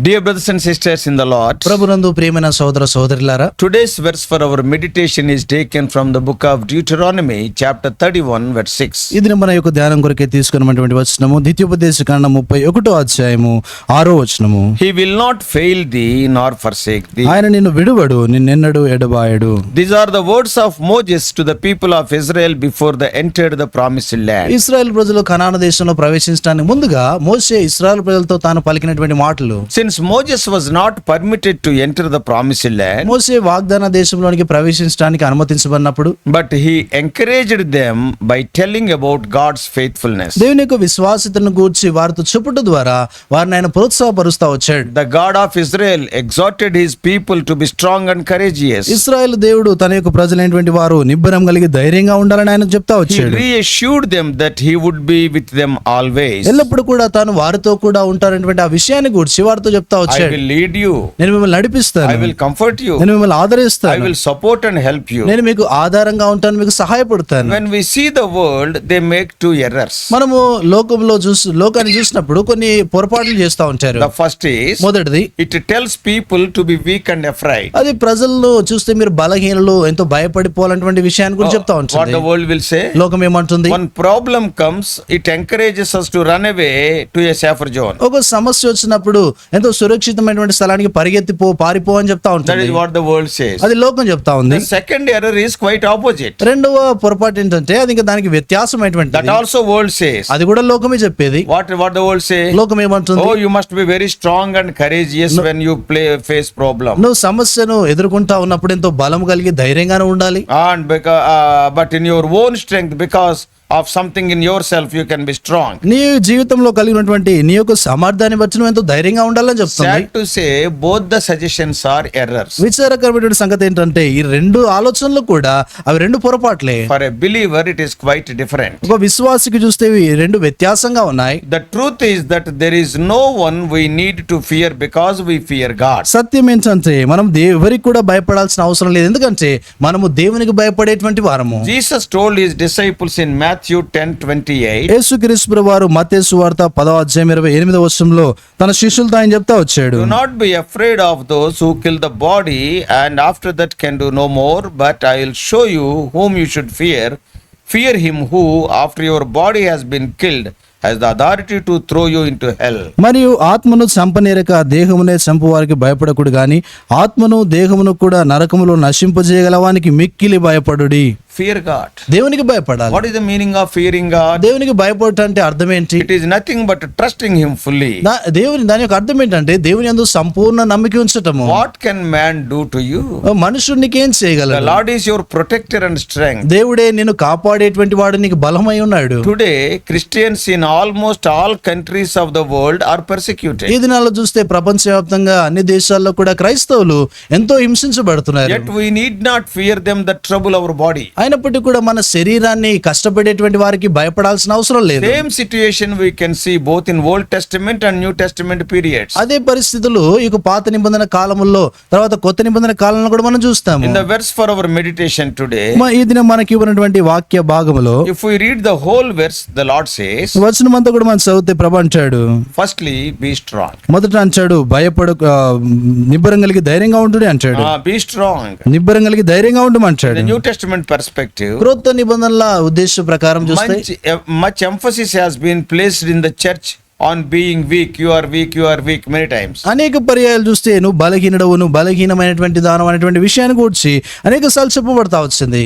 Dear brothers and sisters in the Lord, ప్రభునందు ప్రియమైన సోదర సోదరులారా, today's verse for our meditation is taken from the book of Deuteronomy, chapter 31, verse 6. ఇది మన యొక్క ధ్యానం కొరకే తీసుకున్నటువంటి వచనము ద్వితీయోపదేశకాండం 31వ అధ్యాయము 6వ వచనము. He will not fail thee nor forsake thee. ఆయన నిన్ను విడువడు, నిన్నెన్నడు ఎడబాయడు. These are the words of Moses to the people of Israel before they entered the promised land. ఇశ్రాయేలు ప్రజలు కనాను దేశంలో ప్రవేశించడానికి ముందుగా మోషే ఇశ్రాయేలు ప్రజలతో తాను పలికినటువంటి మాటలు. Since Moses was not permitted to enter the promised land, మోషే వాగ్దాన దేశంలోనికి ప్రవేశించడానికి అనుమతించబడినప్పుడు, but he encouraged them by telling about God's faithfulness. దేవుని యొక్క విశ్వాసతను గూర్చి వారితో చెప్పుట ద్వారా వారిని ఆయన ప్రోత్సాహపరుస్తా వచ్చాడు. The God of Israel exhorted his people to be strong and courageous. ఇశ్రాయేలు దేవుడు తన యొక్క ప్రజలైనటువంటి వారు నిబ్బరం కలిగి ధైర్యంగా ఉండాలని ఆయన చెప్తా He వచ్చాడు. reassured them that he would be with them always. ఎల్లప్పుడు కూడా తాను వారితో కూడా ఉంటారనేటువంటి ఆ విషయాన్ని గురించి వారితో చెప్తా I వచ్చాడు. will lead you. నేను మిమ్మల్ని నడిపిస్తాను, I will comfort you. నేను మిమ్మల్ని I ఆదరిస్తాను, will support and help you. నేను మీకు ఆధారంగా ఉంటాను, మీకు సహాయపడతాను. When we see the world, they make two errors. మనము లోకాన్ని చూసినప్పుడు కొన్ని పొరపాట్లు చేస్తా ఉంటారు. The first is, మొదటిది, it tells people to be weak and afraid. అది ప్రజలను చూస్తే మీరు బలహీనలు, ఎంతో భయపడిపోవాలన్నటువంటి విషయాన్ని గురించి చెప్తా What ఉంటుంది. the world will say? లోకం ఏమంటుంది? When problem comes, it encourages us to run away to a safer zone. ఒక సమస్య వచ్చినప్పుడు ఎంతో సురక్షితమైనటువంటి స్థలానికి పారిపో అని చెప్తా That ఉంటుంది. is what the world says. అది లోకం చెప్తా ఉంది. The second error is quite opposite. రెండవ పొరపాటు ఏంటంటే అది ఇంకా దానికి వ్యత్యాసమైనటువంటి, That also world says. అది కూడా లోకమే చెప్పేది. What the world say? లోకం ఏమంటుంది? Oh, you must be very strong and courageous when you face problem. నువ్వు సమస్యను ఎదుర్కొంటా ఉన్నప్పుడు ఎంతో బలం కలిగి ధైర్యంగానే ఉండాలి. And but in your own strength, because of something in yourself, you can be strong. నీ జీవితంలో కలిగినటువంటి నీ యొక్క సామర్థ్యాన్ని బట్టి నువ్వు ఎంతో ధైర్యంగా ఉండాలని చెప్తుంది. Sad to say, both the suggestions are errors. విచారకరమైనటువంటి సంగతి ఏంటంటే ఈ రెండు ఆలోచనలు కూడా అవి రెండు పొరపాట్లే. For a believer, it is quite different. ఒక విశ్వాసికి చూస్తే ఇవి రెండు వ్యత్యాసంగా ఉన్నాయి. The truth is that there is no one we need to fear because we fear God. సత్యం ఏంటంటే మనం ఎవరికి కూడా భయపడాల్సిన అవసరం లేదు, ఎందుకంటే మనము దేవునికి భయపడేటువంటి వారము. Jesus told his disciples in Matthew 10:28, యేసుక్రీస్తు ప్రభువారు మత్తయి సువార్త 10వ అధ్యాయం 28వ వచనంలో తన శిష్యులతో ఆయన చెప్తా వచ్చాడు. do not be afraid of those who kill the body and after that can do no more, but I will show you whom you should fear. Fear him who, after your body has been killed, has the authority to throw you into hell. మరియు ఆత్మను చంపనేరక దేహమునే చంపు వారికి భయపడకుడు గాని ఆత్మను దేహమును కూడా నరకములో నశింపజేయగలవానికి మిక్కిలి భయపడుడి. Fear God. దేవునికి భయపడాలి. What is the meaning of fearing God? దేవునికి భయపడటం అంటే అర్థం ఏంటి? It is nothing but trusting him fully. దాని యొక్క అర్థం ఏంటంటే దేవుని యందు సంపూర్ణ నమ్మిక ఉంచటము. What can man do to you? మనుషుడు నీకేం The చేయగలడు? Lord is your protector and strength. దేవుడే నిన్ను కాపాడేటువంటి వాడు, నీకు బలమై ఉన్నాడు. Today, Christians in almost all countries of the world are persecuted. ఈ దినాల్లో చూస్తే ప్రపంచవ్యాప్తంగా అన్ని దేశాల్లో కూడా క్రైస్తవులు ఎంతో హింసించబడుతున్నారు. Yet we need not fear them that trouble our body. అయినప్పటికీ కూడా మన శరీరాన్ని కష్టపడేటువంటి వారికి భయపడాల్సిన అవసరం లేదు. Same situation we can see both in Old Testament and New Testament periods. అదే పరిస్థితులు ఇక పాత నిబంధన కాలంలో తర్వాత కొత్త నిబంధన కాలంలో కూడా మనం చూస్తాము. In the verse for our meditation today, ఈ దినం మనకి ఇవ్వనటువంటి వాక్య భాగములో if we read the whole verse, the Lord says, వచనం అంతా కూడా మనం చదివితే ప్రభు అంటాడు, firstly, be strong. మొదట అంటాడు నిబ్బరం కలిగి ధైర్యంగా ఉండు అంటాడు. Be strong. నిబ్బరం కలిగి ధైర్యంగా ఉండమంటాడు. The New Testament perspective, క్రొత్త నిబంధనల ఉద్దేశ ప్రకారం చూస్తే much emphasis has been placed in the church on being weak. You are weak many times. అనేక పర్యాయాలు చూస్తే నువ్వు బలహీనమైనటువంటి దానం అనేటువంటి విషయాన్ని గురించి అనేక సార్లు చెప్పబడతా వచ్చింది.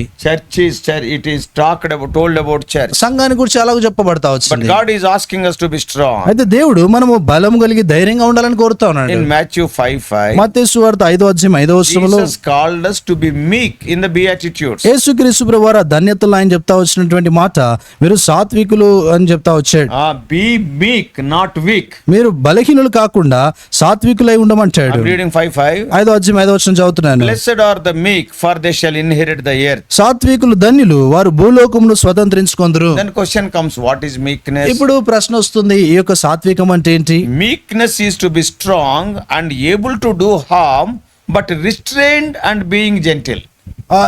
It is told about church. సంఘాన్ని గురించి అలాగే చెప్పబడతా But వచ్చింది. God is asking us to be strong. అయితే దేవుడు మనము బలం కలిగి ధైర్యంగా ఉండాలని కోరుతా ఉన్నాడు. In Matthew 5:5, మత్తయి సువార్త 5వ అధ్యాయం 5వ వచనంలో Jesus called us to be meek in the Beatitudes. యేసుక్రీస్తు ప్రభువారు ధన్యతలు ఆయన చెప్తా వచ్చినటువంటి మాట, మీరు సాత్వికులు అని చెప్తా వచ్చాడు. Be meek, not weak. మీరు బలహీనులు కాకుండా సాత్వికులై ఉండమంటాడు. I'm reading 5:5. 5వ అధ్యాయం 5వ వచనం చదువుతున్నాను. Blessed are the meek, for they shall inherit the earth. సాత్వికులు ధన్యులు, వారు భూలోకమును స్వతంత్రించుకొందురు. Then question comes, what is meekness? ఇప్పుడు ప్రశ్న వస్తుంది, ఈ యొక్క సాత్వికం అంటే ఏంటి? Meekness is to be strong and able to do harm, but restrained and being gentle.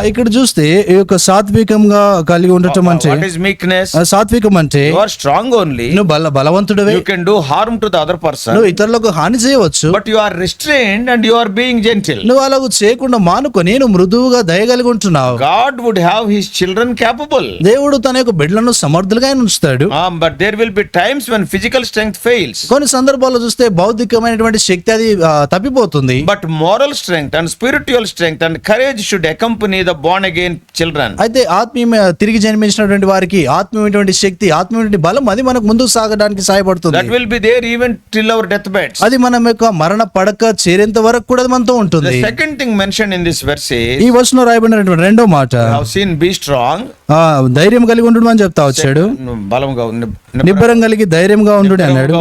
ఇక్కడ చూస్తే ఈ యొక్క సాత్వికంగా కలిగి ఉండటం అంటే What is meekness? సాత్వికం అంటే You are strong only. నువ్వు బలవంతుడివే, You can do harm to the other person, నువ్వు ఇతరులకు హాని చేయవచ్చు, but you are restrained and you are being gentle. నువ్వు అలాగ చేయకుండా మానుకొని నువ్వు మృదువుగా దయగలిగి ఉంటున్నావు. God would have his children capable. దేవుడు తన యొక్క బిడ్డలను సమర్థులుగా ఆయన ఉంచుతాడు. But there will be times when physical strength fails. కొన్ని సందర్భాల్లో చూస్తే భౌతికమైనటువంటి శక్తి అది తప్పిపోతుంది. But moral strength and spiritual strength and courage should accompany the born again children. అయితే ఆత్మీయ తిరిగి జన్మించినటువంటి వారికి ఆత్మీయమైనటువంటి శక్తి, ఆత్మీయమైనటువంటి బలం అది మనకు ముందుకు సాగడానికి సహాయపడుతుంది. That will be there even till our deathbeds. అది మనం యొక్క మరణ పడక చేరేంత వరకు కూడా అది మనతో ఉంటుంది. The second thing mentioned in this verse is, ఈ వచనంలో రాయబడినటువంటి రెండో మాట you have seen be strong. ధైర్యం కలిగి ఉండు అని చెప్తా వచ్చాడు. బలంగా నిబ్బరం కలిగి ధైర్యంగా ఉండు అన్నాడు.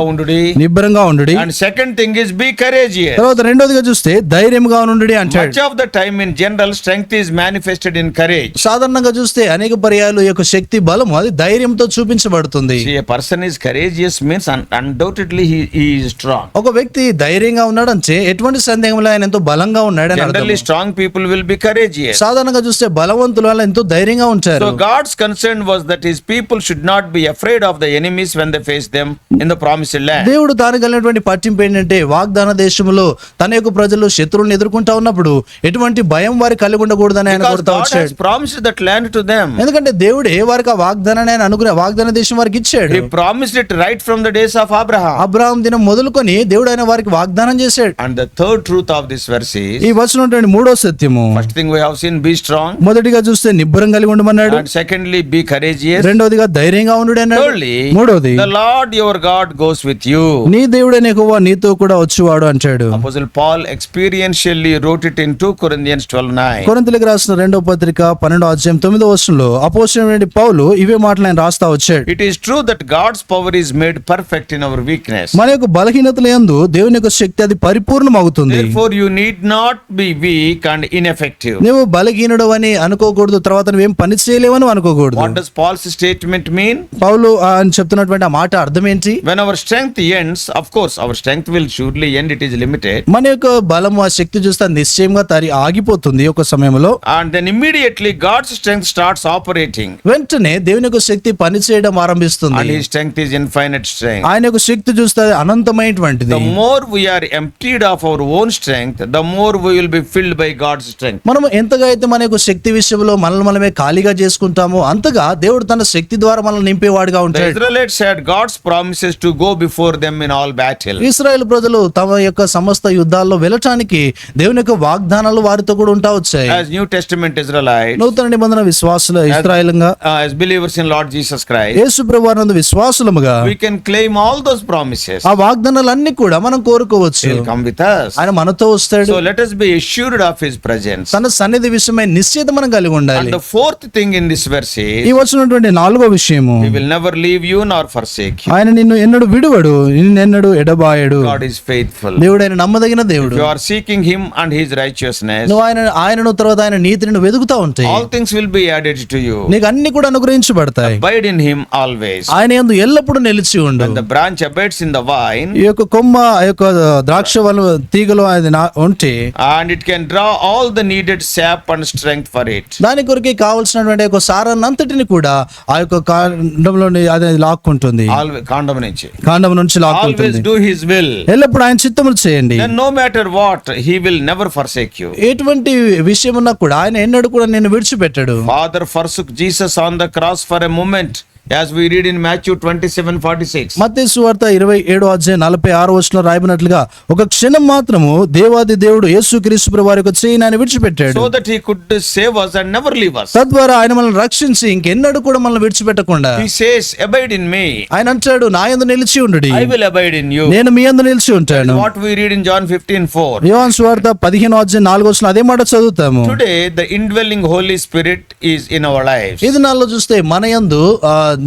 నిబ్బరంగా ఉండు. And second thing is be courageous. తర్వాత రెండోదిగా చూస్తే ధైర్యంగా ఉండు అంటాడు. Much of the time in general strength is manifested in courage. సాధారణంగా చూస్తే అనేక పర్యాలు ఈ యొక్క శక్తి బలం అది ధైర్యంతో చూపించబడుతుంది. See, a person is courageous means undoubtedly he is strong. ఒక వ్యక్తి ధైర్యంగా ఉన్నాడంటే ఎటువంటి సందేహంలో ఆయన ఎంతో బలంగా ఉన్నాడని అర్థం. Generally strong people will be courageous. సాధారణంగా చూస్తే బలవంతులు వాళ్ళు ఎంతో ధైర్యంగా ఉంటారు. So God's concern was that his people should not be afraid of the enemies when they face them in the promised land. దేవుడు తాను కలిగినటువంటి పట్టింపు ఏంటంటే వాగ్దాన దేశంలో తన యొక్క ప్రజలు శత్రువులను ఎదుర్కొంటా ఉన్నప్పుడు ఎటువంటి భయం వారికి కలిగి ఉండకూడదని ఆయన Because కోరుతా God has వచ్చాడు. promised that land to them. ఎందుకంటే దేవుడే వారికి ఆ వాగ్దానాన్ని ఆయన అనుకునే వాగ్దాన దేశం వారికి ఇచ్చాడు. He promised it right from the days of Abraham. Abraham దినం మొదలుకొని దేవుడు ఆయన వారికి వాగ్దానం చేశాడు. And the third truth of this verse is, ఈ వచనం మూడో సత్యము, first thing we have seen, be strong. మొదటిగా చూస్తే నిబ్బరం కలిగి ఉండమన్నాడు. And secondly, be courageous. రెండోదిగా ధైర్యంగా ఉండు అన్నాడు. Thirdly, మూడోది the Lord your God goes with you. నీ దేవుడైన యెహోవా నీతో కూడా వచ్చువాడు అంటాడు. Apostle Paul experientially wrote it in 2 Corinthians 12:9. కొరింథీయులకు రాసిన రెండో పత్రిక 12వ అధ్యాయం 9వ వచనంలో అపోస్తలుడైన పౌలు ఇవే మాటలు ఆయన రాస్తా వచ్చాడు. It is true that God's power is made perfect in our weakness. మన యొక్క బలహీనతల యందు దేవుని యొక్క శక్తి అది పరిపూర్ణమవుతుంది. Therefore you need not be weak and ineffective. నువ్వు బలహీనుడు అని అనుకోకూడదు, తర్వాత నువ్వేం పని చేయలేవని అనుకోకూడదు. What does Paul's statement mean? పౌలు అని చెప్తున్నటువంటి ఆ మాట అర్థం ఏంటి? When our strength ends, of course our strength will surely end, it is limited. మన యొక్క బలము ఆ శక్తి చూస్తే నిశ్చయంగా ఆగిపోతుంది ఒక సమయంలో. And then immediately God's strength starts operating. వెంటనే దేవుని యొక్క శక్తి పని చేయడం ఆరంభిస్తుంది. And his strength is infinite strength. ఆయన యొక్క శక్తి చూస్తే అనంతమైనటువంటిది. The more we are emptied of our own strength, the more we will be filled by God's strength. మనం ఎంతగా అయితే మన యొక్క శక్తి విషయంలో మనల్ని మనమే ఖాళీగా చేసుకుంటామో అంతగా దేవుడు తన శక్తి ద్వారా మనల్ని నింపేవాడుగా The ఉంటాడు. Israelites had God's promises to go before them in all battle. ఇశ్రాయేలు ప్రజలు తమ యొక్క సమస్త యుద్ధాల్లో వెళ్ళటానికి దేవుని యొక్క వాగ్దానాలు వారితో కూడా ఉంటా వచ్చాయి. As New Testament Israelites, నూతన నిబంధన విశ్వాసుల ఇశ్రాయేలుగా as believers in Lord Jesus Christ, Yesu ప్రభువానందు విశ్వాసులముగా we can claim all those promises. ఆ వాగ్దానాలన్నీ కూడా మనం కోరుకోవచ్చు. He will come with us. ఆయన మనతో వస్తాడు. So let us be assured of his presence. తన సన్నిధి విషయమై నిశ్చయిత మనం కలిగి ఉండాలి. And the fourth thing in this verse is, ఈ వచ్చినటువంటి నాలుగో విషయము, he will never leave you nor forsake you. ఆయన నిన్ను ఎన్నడు విడువడు, నిన్నెన్నడు ఎడబాయడు. God is faithful. దేవుడు ఆయన నమ్మదగిన దేవుడు. You are seeking him and his righteousness, నువ్వు ఆయనను తర్వాత ఆయన నీతిని నువ్వు వెతుకుతా ఉంటాయి. all things will be added to you. నీకు అన్ని కూడా అనుగ్రహించబడతాయి. Abide in him always. ఆయన యందు ఎల్లప్పుడూ నిలిచి ఉండు. When the branch abides in the vine, ఈ యొక్క కొమ్మ ఆ యొక్క ద్రాక్ష వల్ల తీగలో అది ఉంటే and it can draw all the needed sap and strength for it. దాని కొరకే కావాల్సినటువంటి యొక్క సారాన్నంతటిని కూడా ఆ యొక్క కాండంలోని అది లాక్కుంటుంది. Always కాండం నుంచి. కాండం నుంచి Always లాక్కుంటుంది. do his will. ఎల్లప్పుడు ఆయన చిత్తములు చేయండి. Then no matter what, he will never forsake you. ఎటువంటి విషయం ఉన్నా కూడా ఆయన ఎన్నడూ కూడా నిన్ను విడిచిపెట్టడు. Father forsook Jesus on the cross for a moment, as we read in Matthew 27:46. మత్తయి సువార్త 27వ అధ్యాయం 46వ వచనంలో రాయబడినట్లుగా ఒక క్షణం మాత్రము దేవాది దేవుడు యేసుక్రీస్తు ప్రభువు వారి యొక్క చేయిని ఆయన విడిచిపెట్టాడు. So that he could save us and never leave us. తద్వారా ఆయన మనల్ని రక్షించి ఇంకెన్నడూ కూడా మనల్ని విడిచిపెట్టకుండా He says, abide in me. ఆయన అంటాడు, నా యందు నిలిచి ఉండుడి, I will abide in you. నేను మీ యందు నిలిచి ఉంటాను. What we read in John 15:4. యోహాను సువార్త 15వ అధ్యాయం 4వ వచనం అదే మాట చదువుతాము. Today the indwelling Holy Spirit is in our lives. ఈ దినాల్లో చూస్తే మన యందు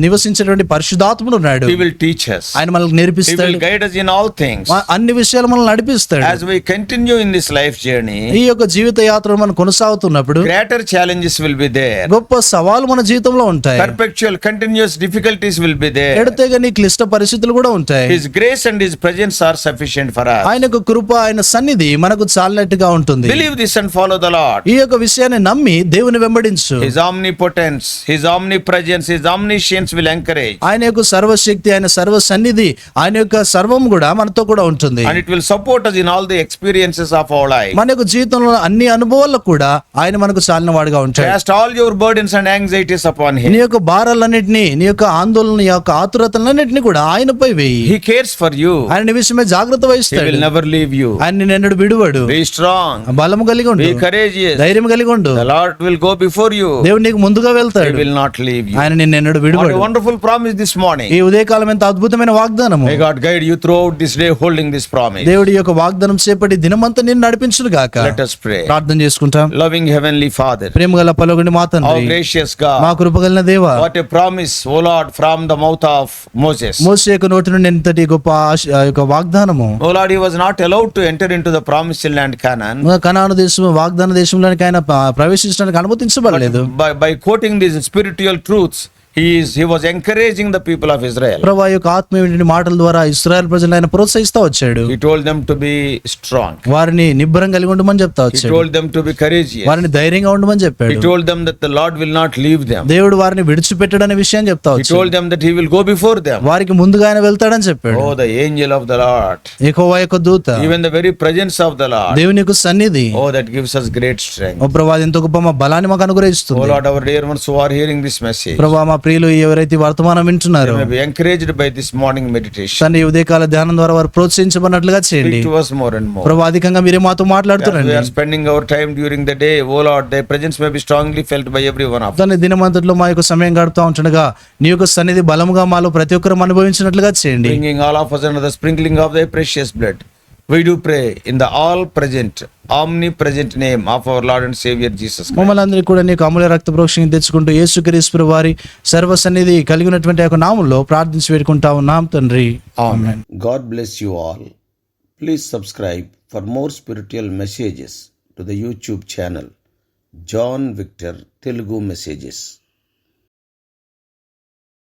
నివసించేటువంటి పరిశుద్ధాత్ముడు ఉన్నాడు. He will teach us. ఆయన మనల్ని He నేర్పిస్తాడు. will guide us in all things. అన్ని విషయాలు మనల్ని నడిపిస్తాడు. As we continue in this life journey, ఈ యొక్క జీవిత యాత్ర మనం కొనసాగుతున్నప్పుడు greater challenges will be there. గొప్ప సవాలు మన జీవితంలో ఉంటాయి. Perpetual continuous difficulties will be there. ఎడతెగని క్లిష్ట పరిస్థితులు కూడా ఉంటాయి. His grace and His presence are sufficient for us. ఆయన యొక్క కృప, ఆయన సన్నిధి మనకు చాలినట్టుగా ఉంటుంది. Believe this and follow the Lord. ఈ యొక్క విషయాన్ని నమ్మి దేవుని వెంబడించు. His omnipotence, His omnipresence, His omniscience will encourage. ఆయన యొక్క సర్వశక్తి, ఆయన సర్వ సన్నిధి, ఆయన యొక్క సర్వం కూడా మనతో కూడా ఉంటుంది. And it will support us in all the experiences of our life. మన యొక్క జీవితంలో అన్ని అనుభవాల్లో కూడా ఆయన మనకు చాలిన వాడిగా ఉంటాడు. Cast all your burdens and anxieties upon నీ Him. యొక్క భారాలన్నింటినీ, నీ యొక్క ఆందోళన, నీ యొక్క ఆతురతలన్నింటినీ కూడా ఆయనపై వేయి. He cares for you. ఆయన నీ విషయమే జాగ్రత్త He వహిస్తాడు. will never leave you. ఆయన నిన్నడు విడువడు. Be strong. బలము కలిగి ఉండు, Be courageous. ధైర్యం కలిగి ఉండు. The Lord will go before you. దేవుడు నీకు ముందుగా He వెళ్తాడు. will not leave you. ఆయన నిన్నడు What విడువడు. a wonderful promise this morning. ఈ ఉదయకాలం ఎంత అద్భుతమైన వాగ్దానము. May God guide you throughout this day holding this promise. దేవుడి యొక్క వాగ్దానం చేపట్టి దినమంతా నిన్ను నడిపించును గాక. Let us pray. ప్రార్థన చేసుకుంటాం. Loving Heavenly Father, ప్రేమగల పలుకుని మా our తండ్రి, gracious మా God, కృపగలిగిన దేవా, what a promise, O Lord, from the mouth of Moses. మోషే యొక్క నోటి నుండి ఎంతటి గొప్ప ఆ యొక్క వాగ్దానము. O Lord, he was not allowed to enter into the promised land Canaan. కనాను దేశం, వాగ్దాన దేశంలోనికి ఆయన ప్రవేశించడానికి అనుమతించబడలేదు. By quoting these spiritual truths, he was encouraging the people of Israel. ప్రభువా యొక్క ఆత్మీయ మాటల ద్వారా ఇశ్రాయేల్ ప్రజలను ఆయన ప్రోత్సహిస్తూ వచ్చాడు. He told them to be strong. వారిని నిబ్బరం కలిగి ఉండమని చెప్తా He వచ్చాడు. told them to be courageous. వారిని ధైర్యంగా ఉండమని He చెప్పాడు. told them that the Lord will not leave them. దేవుడు వారిని విడిచిపెట్టడనే విషయాన్ని చెప్తా He వచ్చాడు. told them that he will go before them. వారికి ముందుగా ఆయన వెళ్తాడని చెప్పాడు. Oh, the angel of the Lord. యెహోవా యొక్క దూత, Even the very presence of the Lord. దేవుని యొక్క సన్నిధి, Oh, that gives us great strength. ఓ ప్రభువా ఎంతో గొప్ప మా బలాన్ని మాకు Oh అనుగ్రహిస్తుంది. Lord, our dear ones who are hearing this message, ప్రభువా మా ప్రియులు ఎవరైతే వర్తమానం they వింటున్నారో may be encouraged by this morning meditation. తండ్రి ఈ ఉదయకాల ధ్యానం ద్వారా వారు ప్రోత్సహించబడినట్లుగా చేయండి. Speak to us more and more. ప్రభువా అధికంగా మీరే మాతో As we మాట్లాడుతున్నారండి. are spending our time during the day, oh Lord, thy presence may be strongly felt by every one of us. దాన్ని దినమంతట్లో మా యొక్క సమయం గడుపుతూ ఉంటుండగా నీ యొక్క సన్నిధి బలముగా మాలో ప్రతి ఒక్కరు అనుభవించినట్లుగా చేయండి. Bringing all of us under the sprinkling of thy precious blood. We do pray in the all-present, omnipresent name of our Lord and Savior Jesus Christ. మమ్మల్ని అందరికీ కూడా నీకు అమూల్య రక్త ప్రోక్షణ తెచ్చుకుంటూ యేసుక్రీస్తు వారి సర్వ సన్నిధి కలిగి ఉన్నటువంటి యొక్క నామంలో ప్రార్థించి వేడుకుంటా ఉన్నాం తండ్రి. Amen. God bless you all. Please subscribe for more spiritual messages to the YouTube channel John Victor Telugu Messages.